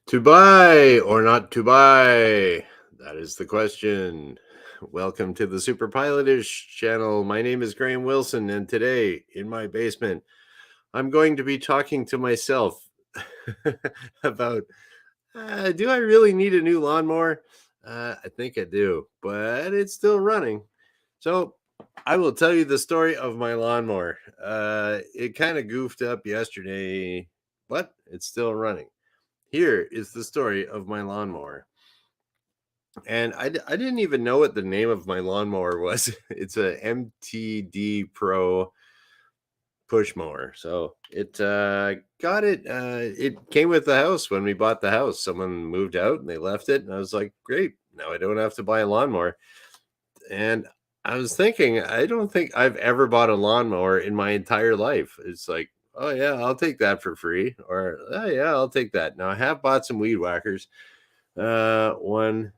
To buy or not to buy? That is the question. Welcome to the superpilotish channel. My name is Graham Wilson, and today in my basement, I'm going to be talking to myself about do I really need a new lawnmower? I think I do, but it's still running. So I will tell you the story of my lawnmower. It kind of goofed up yesterday, but it's still running. Here is the story of my lawnmower. And I didn't even know what the name of my lawnmower was. It's a MTD Pro push mower. So it came with the house when we bought the house. Someone moved out and they left it. And I was like, great. Now I don't have to buy a lawnmower. And I was thinking, I don't think I've ever bought a lawnmower in my entire life. It's like, oh yeah, I'll take that for free. Or oh yeah, I'll take that. Now I have bought some weed whackers. One,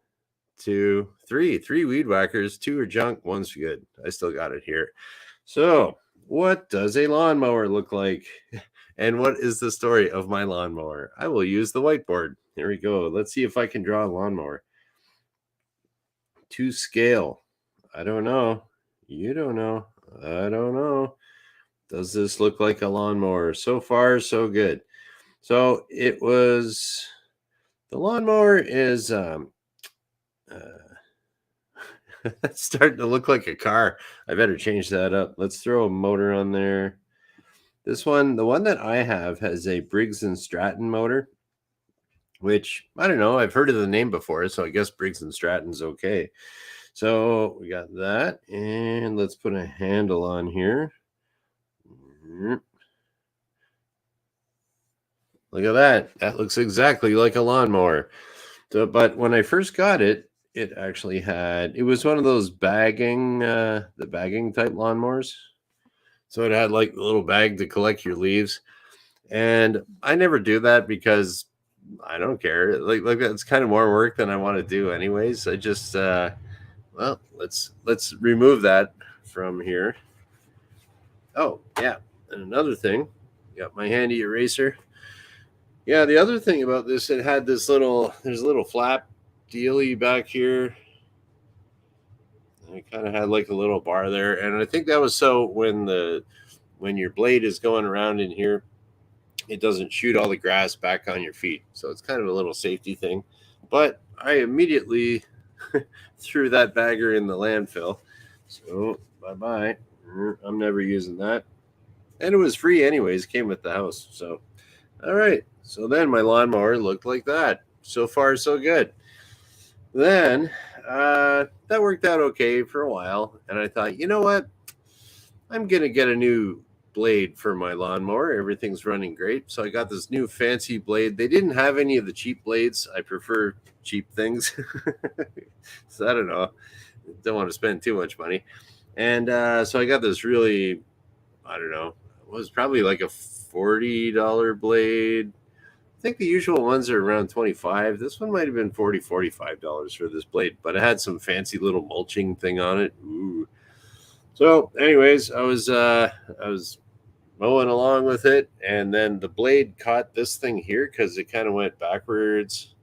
two, three weed whackers. Two are junk, one's good. I still got it here. So, what does a lawnmower look like? And what is the story of my lawnmower? I will use the whiteboard. Here we go. Let's see if I can draw a lawnmower to scale. I don't know. You don't know. I don't know. Does this look like a lawnmower? So far, so good. So the lawnmower is it's starting to look like a car. I better change that up. Let's throw a motor on there. This one, the one that I have, has a Briggs and Stratton motor, which I don't know. I've heard of the name before, so I guess Briggs and Stratton's okay. So we got that, and let's put a handle on here. Look at that. That looks exactly like a lawnmower. So, but when I first got it, it was one of those the bagging type lawnmowers. So it had like a little bag to collect your leaves. And I never do that because I don't care. Like that's kind of more work than I want to do anyways. I just well, let's remove that from here. Oh, yeah. And another thing, got my handy eraser. Yeah, the other thing about this, there's a little flap dealy back here. It kind of had like a little bar there, and I think that was so when your blade is going around in here, it doesn't shoot all the grass back on your feet. So it's kind of a little safety thing. But I immediately threw that bagger in the landfill. So bye bye. I'm never using that. And it was free anyways, came with the house. So all right. So then my lawnmower looked like that. So far, so good. Then that worked out okay for a while. And I thought, you know what? I'm going to get a new blade for my lawnmower. Everything's running great. So I got this new fancy blade. They didn't have any of the cheap blades. I prefer cheap things. So I don't know. Don't want to spend too much money. And so I got this really, I don't know, it was probably like a $40 blade. I think the usual ones are around 25. This one might have been $45 for this blade, but it had some fancy little mulching thing on it. Ooh. So, anyways, I was mowing along with it, and then the blade caught this thing here because it kind of went backwards,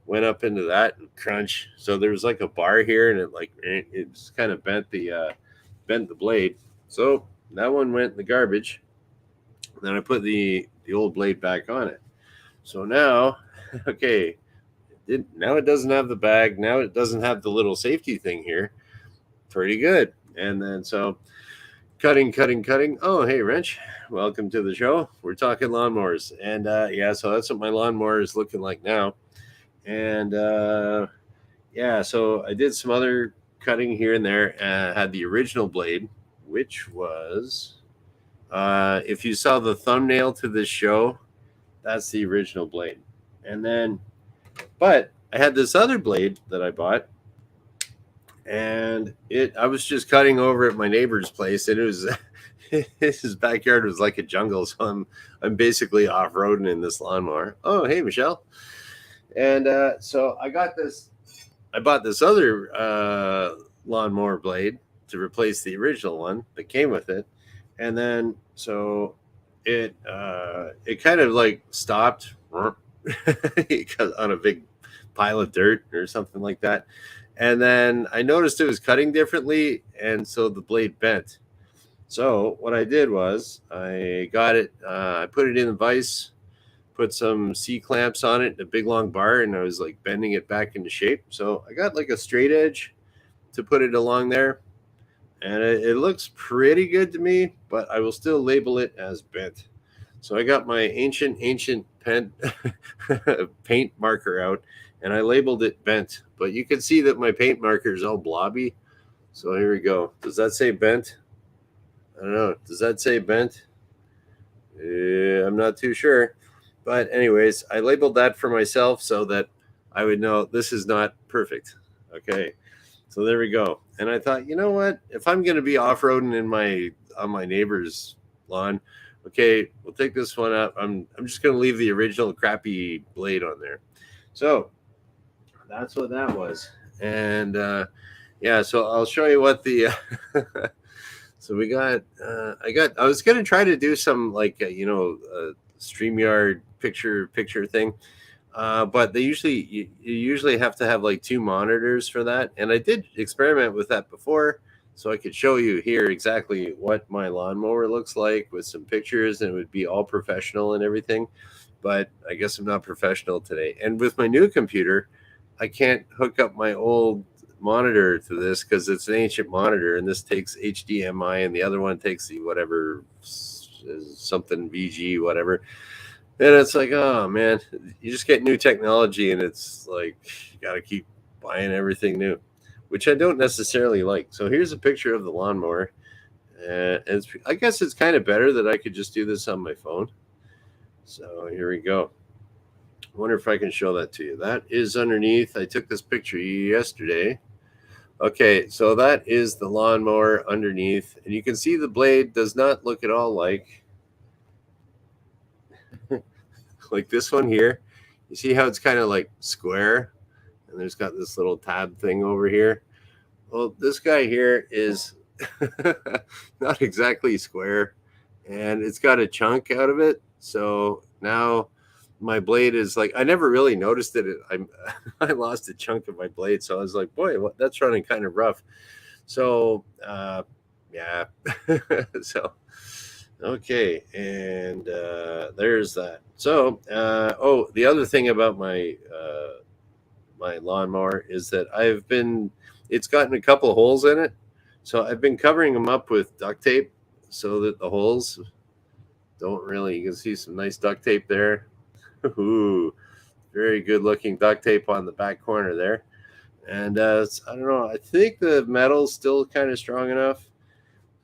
went up into that and crunch. So there was like a bar here, and it just kind of bent the blade. So that one went in the garbage. Then I put the old blade back on it. So now, okay, now it doesn't have the bag. Now it doesn't have the little safety thing here. Pretty good. And then so cutting. Oh, hey, Wrench. Welcome to the show. We're talking lawnmowers. And yeah, so that's what my lawnmower is looking like now. And yeah, so I did some other cutting here and there. Had the original blade, which was, if you saw the thumbnail to this show, that's the original blade. And then, but I had this other blade that I bought, and I was just cutting over at my neighbor's place, and it was his backyard was like a jungle, so I'm basically off roading in this lawnmower. Oh, hey, Michelle. And so I bought this other lawnmower blade to replace the original one that came with it, and then so it kind of like stopped. on a big pile of dirt or something like that. And then I noticed it was cutting differently, and so the blade bent. So what I did was I got it, I put it in the vise, put some C clamps on it, a big long bar, and I was like bending it back into shape. So I got like a straight edge to put it along there, and it looks pretty good to me, but I will still label it as bent. So I got my ancient pen paint marker out, and I labeled it bent. But you can see that my paint marker is all blobby. So here we go. Does that say bent? I don't know. Does that say bent? I'm not too sure. But anyways, I labeled that for myself so that I would know this is not perfect. Okay. So there we go. And I thought, you know what? If I'm going to be off-roading in my on my neighbor's lawn, okay, we'll take this one out. I'm just going to leave the original crappy blade on there. So that's what that was. And yeah, so I'll show you what the so we got I was going to try to do some like StreamYard picture thing. But you usually have to have like two monitors for that. And I did experiment with that before, so I could show you here exactly what my lawnmower looks like with some pictures, and it would be all professional and everything. But I guess I'm not professional today. And with my new computer, I can't hook up my old monitor to this because it's an ancient monitor, and this takes HDMI, and the other one takes the whatever something VG whatever. And it's like, oh man, you just get new technology, and it's like you got to keep buying everything new, which I don't necessarily like. So here's a picture of the lawnmower, and I guess it's kind of better that I could just do this on my phone. So here we go. I wonder if I can show that to you. That is underneath. I took this picture yesterday. Okay, so that is the lawnmower underneath, and you can see the blade does not look at all like this one here. You see how it's kind of like square, and there's got this little tab thing over here. Well, this guy here is not exactly square, and it's got a chunk out of it. So now my blade is like, I never really noticed it. I lost a chunk of my blade, so I was like, boy, that's running kind of rough. So yeah. So okay, and there's that. So the other thing about my my lawnmower is that it's gotten a couple of holes in it, so I've been covering them up with duct tape so that the holes don't really. You can see some nice duct tape there. Ooh, very good looking duct tape on the back corner there. And I don't know, I think the metal's still kind of strong enough.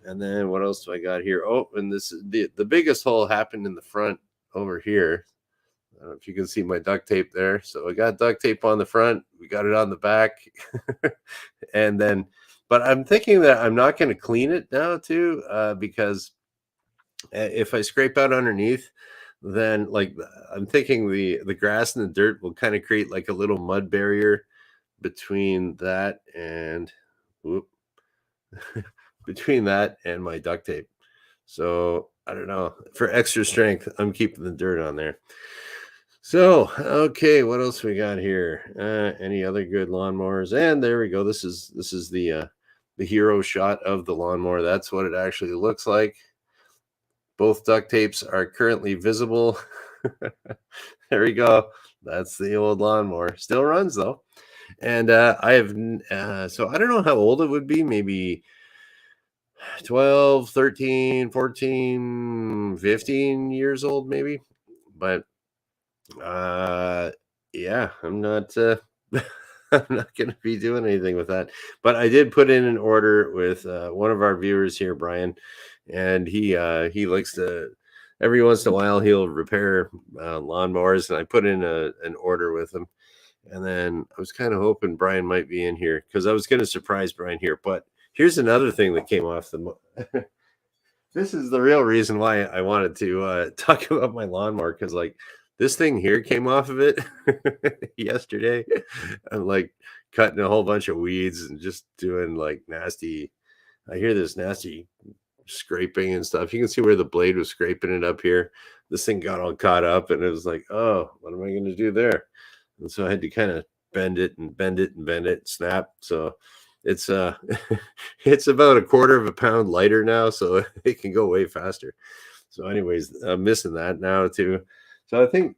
And then what else do I got here? Oh, and this is the biggest hole happened in the front over here. I don't know if you can see my duct tape there. So I got duct tape on the front. We got it on the back. And then, but I'm thinking that I'm not going to clean it now too, because if I scrape out underneath, then like I'm thinking the grass and the dirt will kind of create like a little mud barrier between that and whoop, between that and my duct tape. So I don't know. For extra strength, I'm keeping the dirt on there. So okay, what else we got here? Any other good lawnmowers? And there we go. This is the hero shot of the lawnmower. That's what it actually looks like. Both duct tapes are currently visible. There we go. That's the old lawnmower. Still runs though. And I have so I don't know how old it would be. Maybe 12, 13, 14, 15 years old maybe. But yeah, I'm not I'm not going to be doing anything with that. But I did put in an order with one of our viewers here, Brian, and he likes to every once in a while he'll repair lawnmowers, and I put in an order with him. And then I was kind of hoping Brian might be in here because I was going to surprise Brian here. But here's another thing that came off the this is the real reason why I wanted to talk about my lawnmower, because like this thing here came off of it yesterday. I'm like cutting a whole bunch of weeds and just doing like nasty. I hear this nasty scraping and stuff. You can see where the blade was scraping it up here. This thing got all caught up, and it was like, oh, what am I going to do there? And so I had to kind of bend it and bend it and bend it, snap. So it's it's about a quarter of a pound lighter now, so it can go way faster. So, anyways, I'm missing that now too. So I think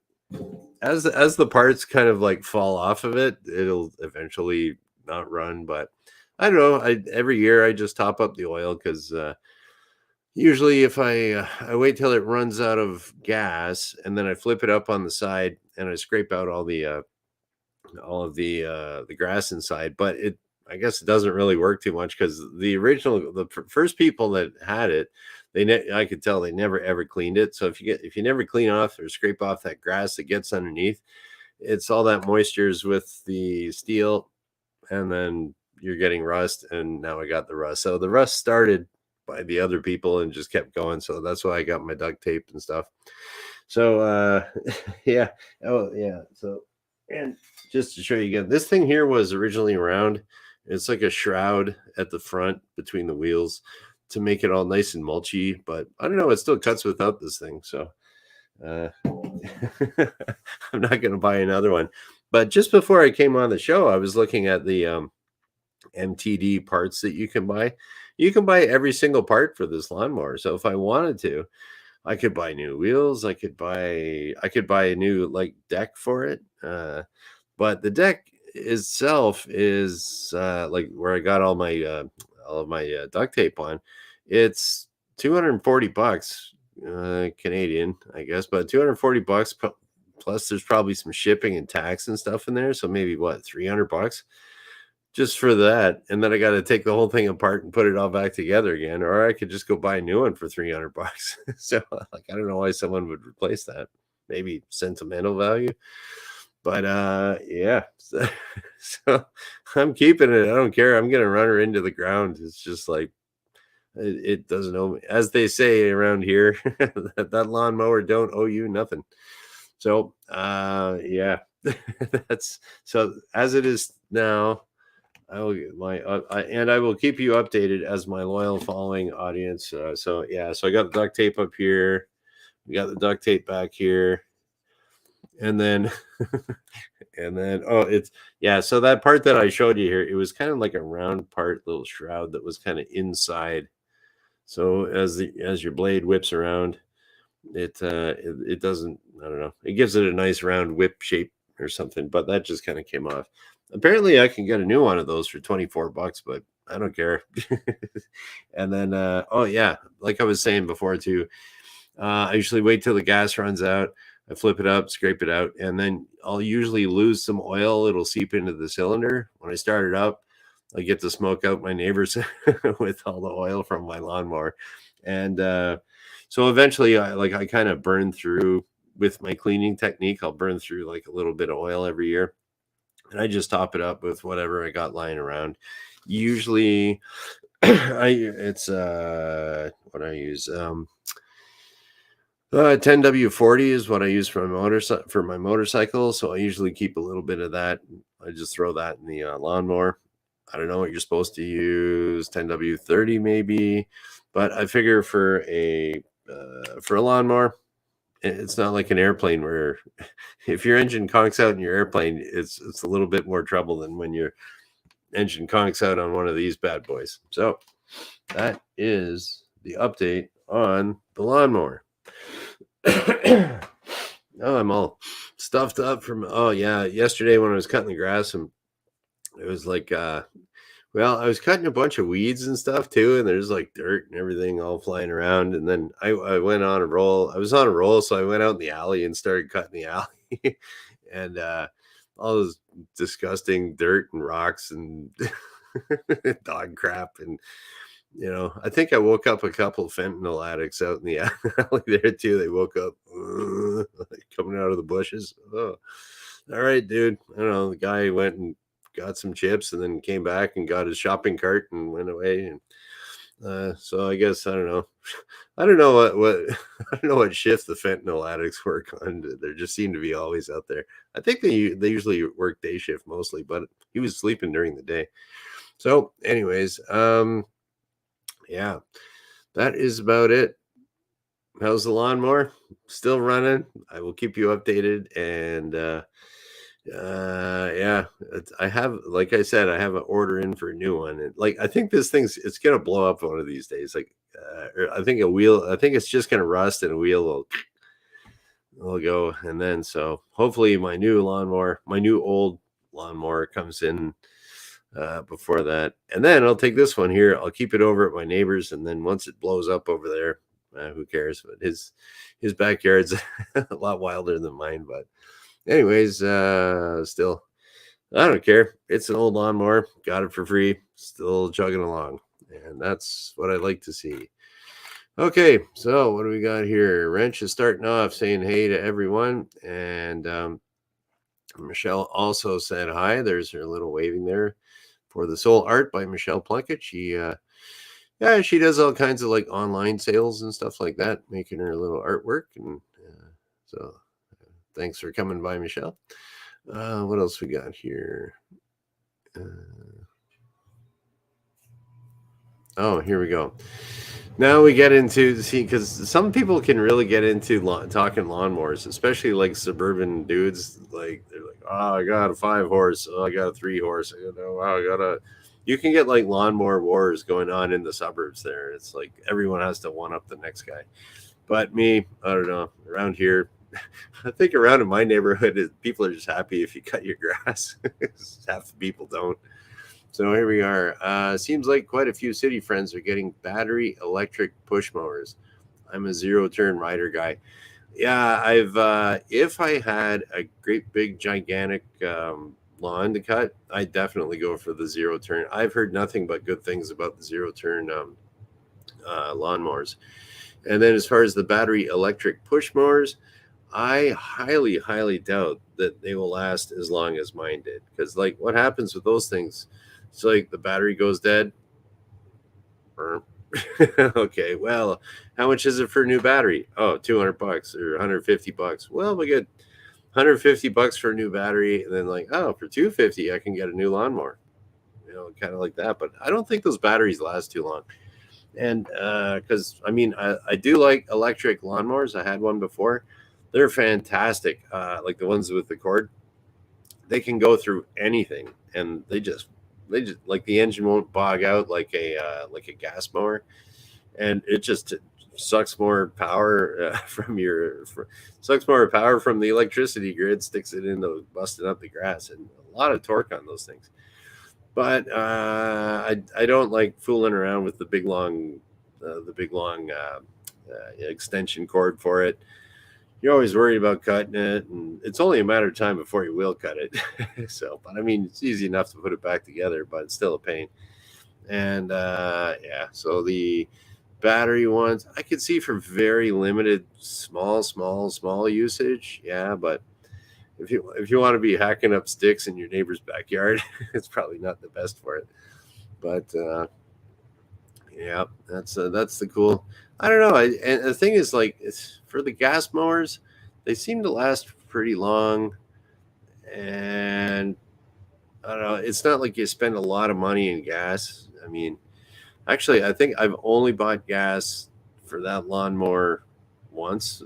as the parts kind of like fall off of it, it'll eventually not run. But I don't know. I every year I just top up the oil because usually if I wait till it runs out of gas and then I flip it up on the side and I scrape out all of the grass inside, but it I guess it doesn't really work too much because the first people that had it, I could tell they never ever cleaned it. So if you never clean off or scrape off that grass that gets underneath, it's all that moisture's with the steel, and then you're getting rust, and now I got the rust. So the rust started by the other people and just kept going. So that's why I got my duct tape and stuff. So yeah. Oh yeah. So and just to show you again, this thing here was originally around. It's like a shroud at the front between the wheels to make it all nice and mulchy, but I don't know, it still cuts without this thing. So uh I'm not gonna buy another one. But just before I came on the show, I was looking at the MTD parts that you can buy. You can buy every single part for this lawnmower. So if I wanted to, I could buy new wheels. I could buy a new like deck for it. But the deck itself is like where I got all of my duct tape on. It's 240 bucks Canadian, I guess, but 240 bucks plus there's probably some shipping and tax and stuff in there, so maybe what, 300 bucks just for that, and then I got to take the whole thing apart and put it all back together again, or I could just go buy a new one for 300 bucks. So like I don't know why someone would replace that. Maybe sentimental value. But yeah. So I'm keeping it. I don't care. I'm gonna run her into the ground. It's just like it doesn't owe me. As they say around here, that lawnmower don't owe you nothing. So yeah. That's so as it is now. I will get and I will keep you updated as my loyal following audience. So yeah, so I got the duct tape up here. We got the duct tape back here, and then and then oh, it's yeah. So that part that I showed you here, it was kind of like a round part, little shroud that was kind of inside. So as your blade whips around, it doesn't. I don't know. It gives it a nice round whip shape or something. But that just kind of came off. Apparently, I can get a new one of those for 24 bucks, but I don't care. And then oh yeah, like I was saying before too, I usually wait till the gas runs out. I flip it up, scrape it out, and then I'll usually lose some oil. It'll seep into the cylinder. When I start it up, I get to smoke out my neighbors with all the oil from my lawnmower. And so eventually I kind of burn through with my cleaning technique. I'll burn through like a little bit of oil every year. And I just top it up with whatever I got lying around. Usually it's what I use. 10W40 is what I use for my motorcycle. So I usually keep a little bit of that. I just throw that in the lawnmower. I don't know what you're supposed to use, 10W30 maybe, but I figure for a lawnmower, it's not like an airplane where if your engine conks out in your airplane, it's a little bit more trouble than when your engine conks out on one of these bad boys. So that is the update on the lawnmower. Oh, I'm all stuffed up from yesterday when I was cutting the grass, and it was like well, I was cutting a bunch of weeds and stuff too, and there's like dirt and everything all flying around. And then I went on a roll. I was on a roll, so I went out in the alley and started cutting the alley, and all this disgusting dirt and rocks and dog crap. And I think I woke up a couple of fentanyl addicts out in the alley there too. They woke up coming out of the bushes. Oh, all right, dude. I don't know. The guy went and got some chips and then came back and got his shopping cart and went away. And so I guess I don't know. I don't know what I don't know what shift the fentanyl addicts work on. They just seem to be always out there. I think they usually work day shift mostly, but he was sleeping during the day. So, anyways, yeah. that is about it. How's the lawnmower? Still running. I will keep you updated. And yeah, I have, like I said, I have an order in for a new one. And like, I think this thing's, it's going to blow up one of these days. Like, I think a wheel, I think it's just going to rust and a wheel will go. And then, so hopefully my new lawnmower, my new old lawnmower comes in before that. And then I'll take this one here. I'll keep it over at my neighbor's. And then once it blows up over there, who cares? But his backyard's a lot wilder than mine. But anyways, still, I don't care. It's an old lawnmower. Got it for free. Still chugging along. And that's what I like to see. Okay, so what do we got here? Wrench is starting off saying hey to everyone. And Michelle also said hi. There's her little waving there for the Soul Art by Michelle Plunkett. She yeah, she does all kinds of like online sales and stuff like that, making her little artwork. And so thanks for coming by, Michelle. What else we got here? Oh, here we go. Now we get into, see, because some people can really get into talking lawnmowers, especially like suburban dudes. Like they're like, oh, I got a 5-horse. Oh, I got a 3-horse. I got a. You can get like lawnmower wars going on in the suburbs there. It's like everyone has to one up the next guy. But me, I don't know. Around here, I think around in my neighborhood, people are just happy if you cut your grass. Half the people don't. So here we are. Seems like quite a few city friends are getting battery electric push mowers. I'm a 0-turn rider guy. Yeah, if I had a great big gigantic lawn to cut, I definitely go for the 0-turn. I've heard nothing but good things about the 0-turn lawnmowers. And then as far as the battery electric push mowers, I highly, highly doubt that they will last as long as mine did. Because like what happens with those things? It's like the battery goes dead. Okay, well, how much is it for a new battery? Oh, $200 or $150. Well, we get $150 for a new battery, and then like, oh, for $250 I can get a new lawnmower. Kind of like that. But I don't think those batteries last too long. And because I mean, I do like electric lawnmowers. I had one before. They're fantastic. Like the ones with the cord, they can go through anything, and they just like the engine won't bog out like a gas mower, and it just sucks more power sucks more power from the electricity grid, sticks it into busting up the grass, and a lot of torque on those things. But I don't like fooling around with the big long extension cord for it. You're always worried about cutting it, and it's only a matter of time before you will cut it. So, but I mean, it's easy enough to put it back together, but it's still a pain. And yeah, so the battery ones I could see for very limited, small usage. Yeah, but if you want to be hacking up sticks in your neighbor's backyard, it's probably not the best for it. But yeah, that's the cool. I don't know. And the thing is, like, it's for the gas mowers, they seem to last pretty long, and I don't know. It's not like you spend a lot of money in gas. I mean, actually, I think I've only bought gas for that lawnmower once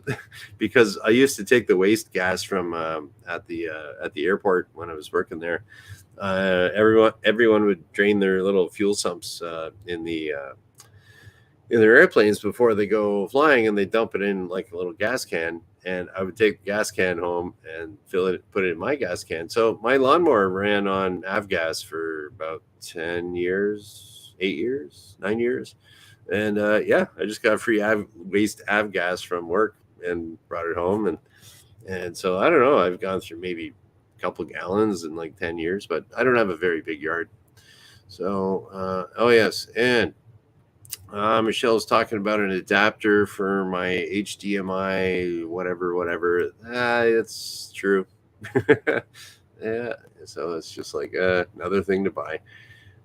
because I used to take the waste gas from at the airport when I was working there. Everyone would drain their little fuel sumps in their airplanes before they go flying, and they dump it in like a little gas can. And I would take the gas can home and fill it, put it in my gas can. So my lawnmower ran on avgas for about 10 years, 8 years, 9 years. And yeah, I just got free waste avgas from work and brought it home. And so I don't know, I've gone through maybe a couple gallons in like 10 years, but I don't have a very big yard. So, oh yes. And Michelle's talking about an adapter for my HDMI, whatever. It's true. Yeah, so it's just like another thing to buy.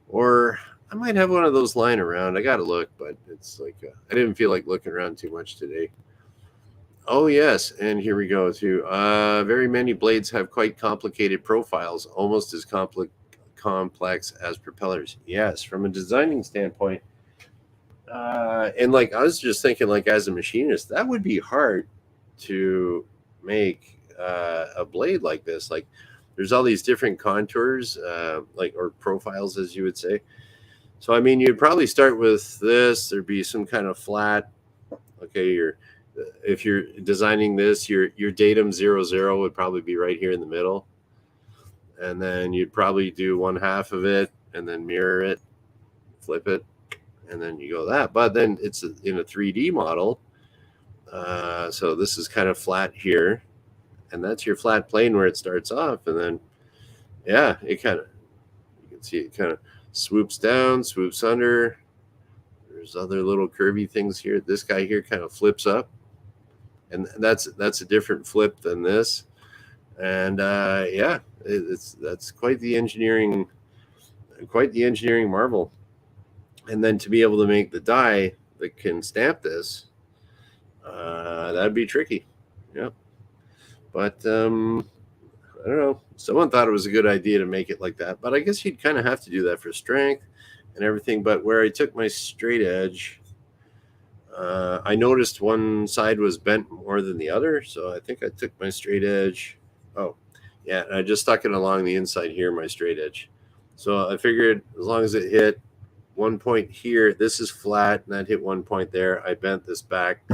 Or I might have one of those lying around. I got to look, but it's like I didn't feel like looking around too much today. Oh, yes, and here we go, too. Very many blades have quite complicated profiles, almost as complex as propellers. Yes, from a designing standpoint, And like I was just thinking, like as a machinist, that would be hard to make a blade like this. Like there's all these different contours, like or profiles, as you would say. So I mean, you'd probably start with this. There'd be some kind of flat. Okay, if you're designing this, your datum 00 would probably be right here in the middle, and then you'd probably do one half of it, and then mirror it, flip it, and then you go that. But then it's in a 3D model. So this is kind of flat here, and that's your flat plane where it starts off, and then yeah, it kind of, you can see it kind of swoops down, swoops under. There's other little curvy things here. This guy here kind of flips up, and that's a different flip than this. And yeah, that's quite the engineering marvel. And then to be able to make the die that can stamp this, that'd be tricky. Yeah, but I don't know. Someone thought it was a good idea to make it like that, but I guess you'd kind of have to do that for strength and everything. But where I took my straight edge, I noticed one side was bent more than the other, so I think I took my straight edge. Oh, yeah, and I just stuck it along the inside here, my straight edge. So I figured as long as it hit one point here, this is flat, and that hit one point there. I bent this back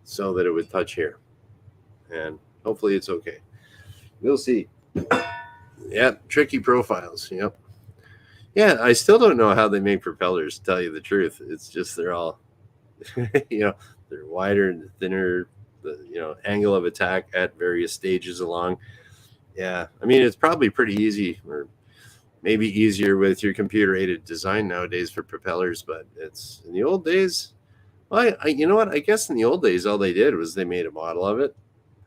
so that it would touch here, and hopefully it's okay. We'll see. Yeah, tricky profiles. Yep. Yeah, I still don't know how they make propellers, to tell you the truth. It's just they're all, they're wider and thinner, the angle of attack at various stages along. Yeah, I mean, it's probably pretty easy, or maybe easier with your computer aided design nowadays for propellers, but it's in the old days. Well, you know what? I guess in the old days, all they did was they made a model of it.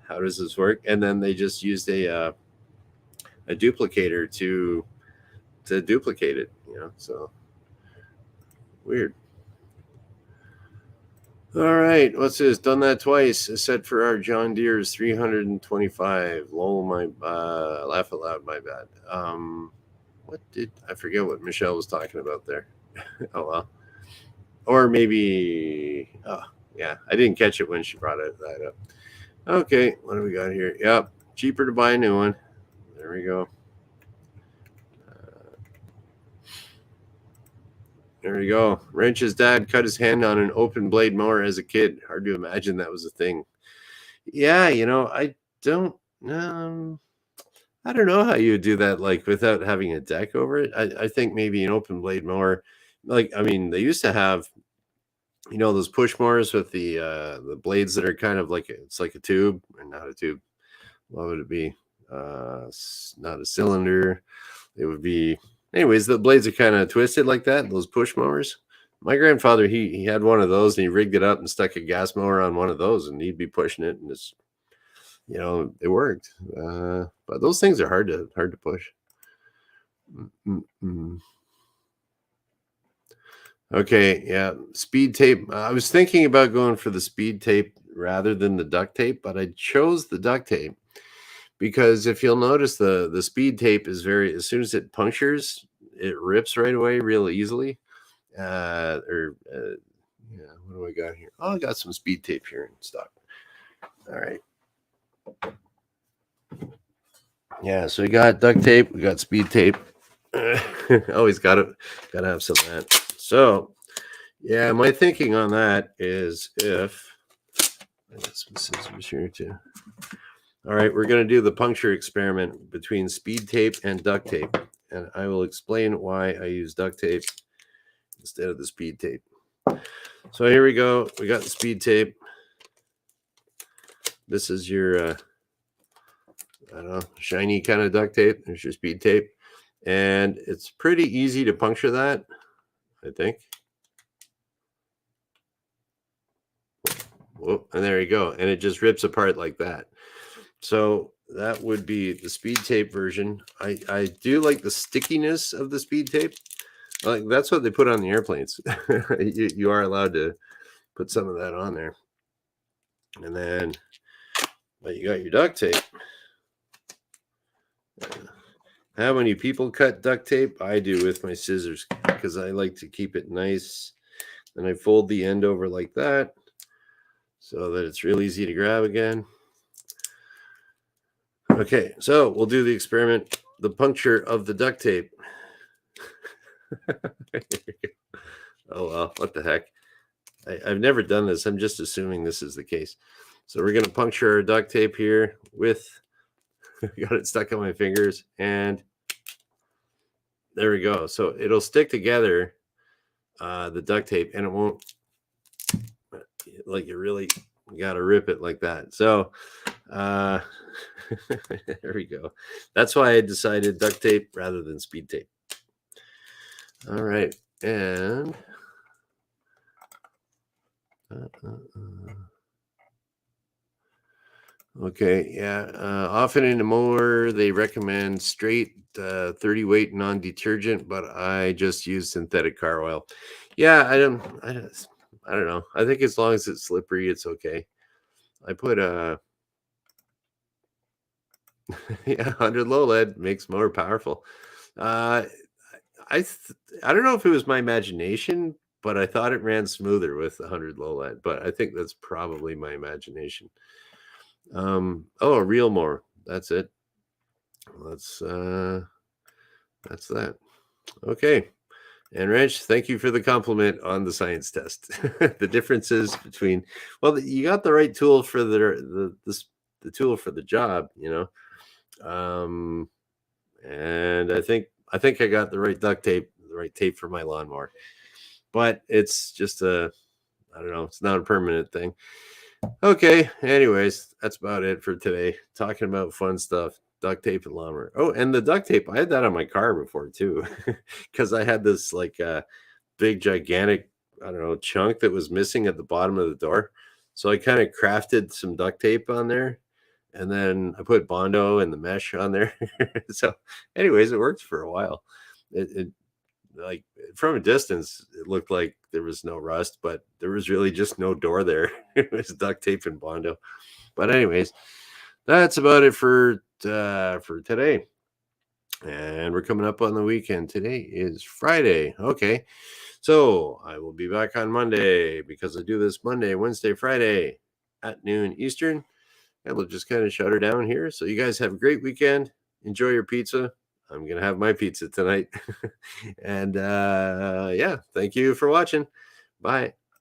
How does this work? And then they just used a duplicator to duplicate it. So weird. All right, what's this? Done that twice. A set for our John Deere's 325. Lol, my laugh aloud. My bad. What did I forget? What Michelle was talking about there? Oh well. Or maybe. Oh yeah, I didn't catch it when she brought that up. Okay, what do we got here? Yep, cheaper to buy a new one. There we go. There we go. Wrench's dad cut his hand on an open blade mower as a kid. Hard to imagine that was a thing. Yeah, I don't. I don't know how you would do that, like without having a deck over it. I think maybe an open blade mower, like I mean, they used to have, those push mowers with the blades that are kind of like it's like a tube or not a tube. What would it be? Not a cylinder. It would be, anyways. The blades are kind of twisted like that. Those push mowers. My grandfather, he had one of those, and he rigged it up and stuck a gas mower on one of those, and he'd be pushing it, and it's, it worked. But those things are hard to push. Okay, yeah, speed tape. I was thinking about going for the speed tape rather than the duct tape, but I chose the duct tape because if you'll notice, the speed tape is as soon as it punctures, it rips right away real easily. Yeah, what do I got here? Oh, I got some speed tape here in stock. All right. Yeah, so we got duct tape, we got speed tape. Always gotta have some of that. So yeah, my thinking on that is if I got some scissors here too. All right, we're going to do the puncture experiment between speed tape and duct tape, and I will explain why I use duct tape instead of the speed tape. So here we go. We got the speed tape. This is your, I don't know, shiny kind of duct tape. There's your speed tape, and it's pretty easy to puncture that, I think. Whoop, and there you go. And it just rips apart like that. So that would be the speed tape version. I do like the stickiness of the speed tape. Like that's what they put on the airplanes. you are allowed to put some of that on there. And then you got your duct tape. How many people cut duct tape? I do with my scissors because I like to keep it nice and I fold the end over like that so that it's real easy to grab again. Okay, so we'll do the experiment, the puncture of the duct tape. Oh, well, what the heck. I've never done this. I'm just assuming this is the case. So we're going to puncture our duct tape here with, got it stuck on my fingers, and there we go. So it'll stick together, the duct tape, and it won't, like, you really got to rip it like that. So there we go. That's why I decided duct tape rather than speed tape. All right. And okay, yeah. Often in the mower, they recommend straight 30 weight non-detergent, but I just use synthetic car oil. Yeah, I don't know. I think as long as it's slippery, it's okay. I put yeah, 100 low lead makes more powerful. I don't know if it was my imagination, but I thought it ran smoother with 100 low lead. But I think that's probably my imagination. Oh, a real more. That's it. That's that. Okay. And Rich, thank you for the compliment on the science test. The differences between, well, you got the right tool for the tool for the job, and I think I got the right duct tape, the right tape for my lawnmower. But it's just I don't know, it's not a permanent thing. Okay, anyways, that's about it for today. Talking about fun stuff, duct tape and lawnmower. Oh, and the duct tape, I had that on my car before too, because I had this like big gigantic, I don't know, chunk that was missing at the bottom of the door. So I kind of crafted some duct tape on there, and then I put Bondo and the mesh on there. So anyways, it worked for a while. It like, from a distance, it looked like there was no rust, but there was really just no door there. It was duct tape and Bondo. But anyways, that's about it for today. And we're coming up on the weekend. Today is Friday. Okay. So I will be back on Monday because I do this Monday, Wednesday, Friday at noon Eastern. And we'll just kind of shut her down here. So you guys have a great weekend. Enjoy your pizza. I'm going to have my pizza tonight. And yeah, thank you for watching. Bye.